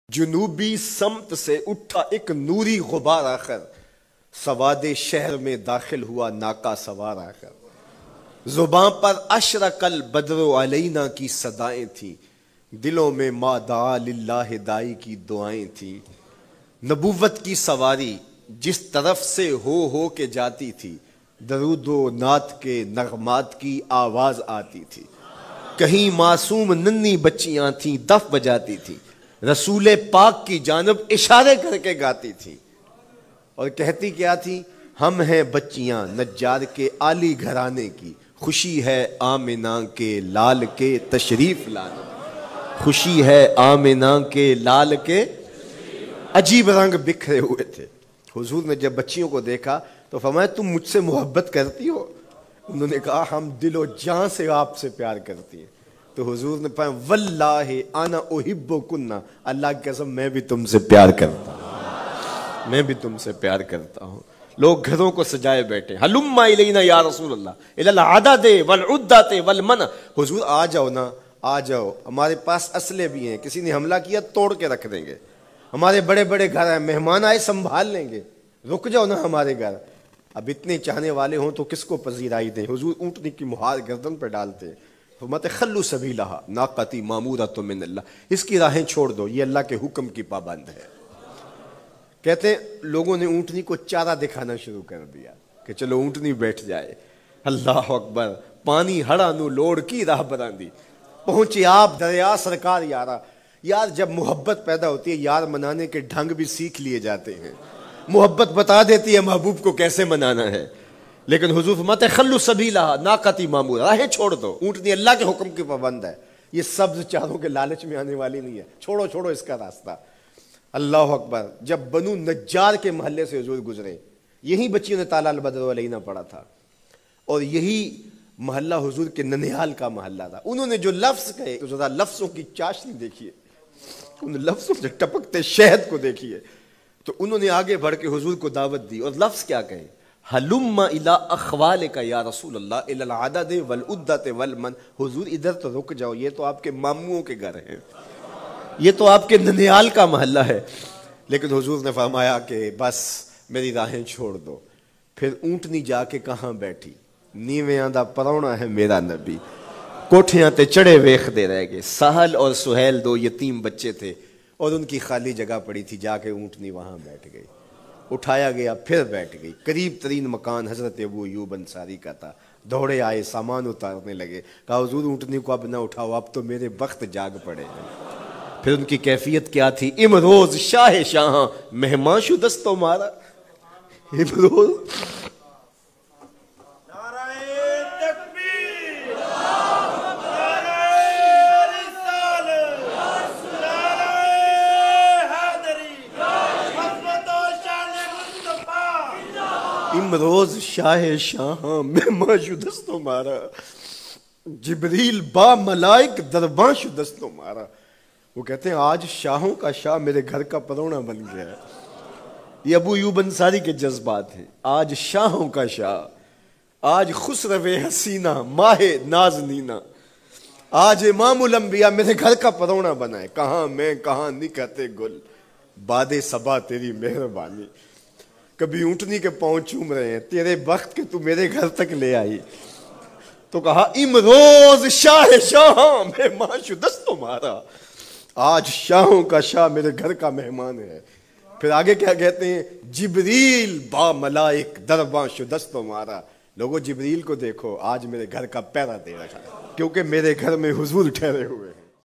جنوبی سمت سے اٹھا ایک نوری غبار آخر، سواد شہر میں داخل ہوا ناکا سوار آخر۔ زباں پر اشرق البدر علینا کی صدائیں تھیں، دلوں میں ما دعا للہ دائی کی دعائیں تھیں۔ نبوت کی سواری جس طرف سے ہو کے جاتی تھی، درود و نعت کے نغمات کی آواز آتی تھی۔ کہیں معصوم ننھی بچیاں تھیں دف بجاتی تھیں، رسول پاک کی جانب اشارے کر کے گاتی تھی اور کہتی کیا تھی؟ ہم ہیں بچیاں نجار کے عالی گھرانے کی، خوشی ہے آمنہ کے لال کے تشریف لانے، خوشی ہے آمنہ کے لال کے۔ عجیب رنگ بکھرے ہوئے تھے۔ حضور نے جب بچیوں کو دیکھا تو فرمایا تم مجھ سے محبت کرتی ہو؟ انہوں نے کہا ہم دل و جان سے آپ سے پیار کرتی ہیں۔ تو حضور نے فرمایا واللہ انا احبکن، اللہ کی قسم میں بھی تم سے پیار کرتا ہوں، میں بھی تم سے پیار کرتا ہوں۔ لوگ گھروں کو سجائے بیٹھے، ہلم الینا یا رسول اللہ الی العدد والعدۃ والمنع، حضور آ جاؤ نا، آ جاؤ، ہمارے پاس اسلحے بھی ہیں، کسی نے حملہ کیا توڑ کے رکھ دیں گے، ہمارے بڑے بڑے گھر ہیں، مہمان آئے سنبھال لیں گے، رک جاؤ نا ہمارے گھر۔ اب اتنے چاہنے والے ہوں تو کس کو پذیرائی دیں؟ حضور اونٹنی کی مہار گردن پہ ڈالتے ہیں، فرماتے خلو سبیلہا ناقتی مامورۃ من اللہ، اس کی راہیں چھوڑ دو، یہ اللہ کے حکم کی پابند ہے۔ کہتے ہیں لوگوں نے اونٹنی کو چارہ دکھانا شروع کر دیا کہ چلو اونٹنی بیٹھ جائے۔ اللہ اکبر، پانی ہڑا نو لوڑ کی راہ براندی، پہنچے آپ دریا سرکار یارا۔ یار جب محبت پیدا ہوتی ہے یار منانے کے ڈھنگ بھی سیکھ لیے جاتے ہیں، محبت بتا دیتی ہے محبوب کو کیسے منانا ہے۔ لیکن حضور فرماتے خلو سبیلہا ناقتی مامورہ، راہیں چھوڑ دو، اونٹنی اللہ کے حکم کی پابند ہے، یہ سبز چاروں کے لالچ میں آنے والی نہیں ہے، چھوڑو چھوڑو اس کا راستہ۔ اللہ اکبر، جب بنو نجار کے محلے سے حضور گزرے، یہی بچیوں نے تالا البدر علینا پڑھا تھا اور یہی محلہ حضور کے ننیال کا محلہ تھا۔ انہوں نے جو لفظ کہے تو ذرا لفظوں کی چاشنی دیکھیے، ان لفظوں سے ٹپکتے شہد کو دیکھیے۔ تو انہوں نے آگے بڑھ کے حضور کو دعوت دی اور لفظ کیا کہے؟ ہلم الی اخوالک یا رسول اللہ الی العدد والعدۃ والمن، حضور ادھر تو رک جاؤ، یہ تو آپ کے ماموں کے گھر ہیں، یہ تو آپ کے ننیال کا محلہ ہے۔ لیکن حضور نے فرمایا کہ بس میری راہیں چھوڑ دو۔ پھر اونٹنی جا کے کہاں بیٹھی؟ نیویاں دا پرونا ہے میرا نبی، کوٹھیاں تے چڑھے ویخ دے رہ گئے۔ سہل اور سہیل دو یتیم بچے تھے اور ان کی خالی جگہ پڑی تھی، جا کے اونٹنی وہاں بیٹھ گئی، اٹھایا گیا پھر بیٹھ گئی۔ قریب ترین مکان حضرت ابو ایوب انصاری کا تھا، دوڑے آئے سامان اتارنے لگے، کہا حضور اونٹنی کو اب نہ اٹھاؤ، اب تو میرے بخت جاگ پڑے ہیں۔ پھر ان کی کیفیت کیا تھی؟ امروز شاہ شاہاں مہمان شو دستو مارا، امروز امروز شاہ شاہاں مہمان شو دستو مارا، جبریل با ملائک درباں شو دستو مارا۔ وہ کہتے ہیں آج شاہوں کا شاہ میرے گھر کا پرونا بن گیا ہے۔ یہ ابو ایوب انصاری کے جذبات ہیں۔ آج شاہوں کا شاہ، آج خسرو حسینہ ماہ نازنینہ، آج امام الانبیاء میرے گھر کا پرونا بنا ہے۔ کہاں میں کہاں نکہتے گل، باد صبا تیری مہربانی۔ کبھی اونٹنی کے پاؤں چوم رہے ہیں، تیرے بخت کے تو میرے گھر تک لے آئی۔ تو کہا امروز شاہ شاہاں مہمان شو دستو مارا، آج شاہوں کا شاہ میرے گھر کا مہمان ہے۔ پھر آگے کیا کہتے ہیں؟ جبریل با ملائک درباں شو دستو مارا، لوگوں جبریل کو دیکھو آج میرے گھر کا پہرا دے رکھا ہے، کیونکہ میرے گھر میں حضور ٹھہرے ہوئے ہیں۔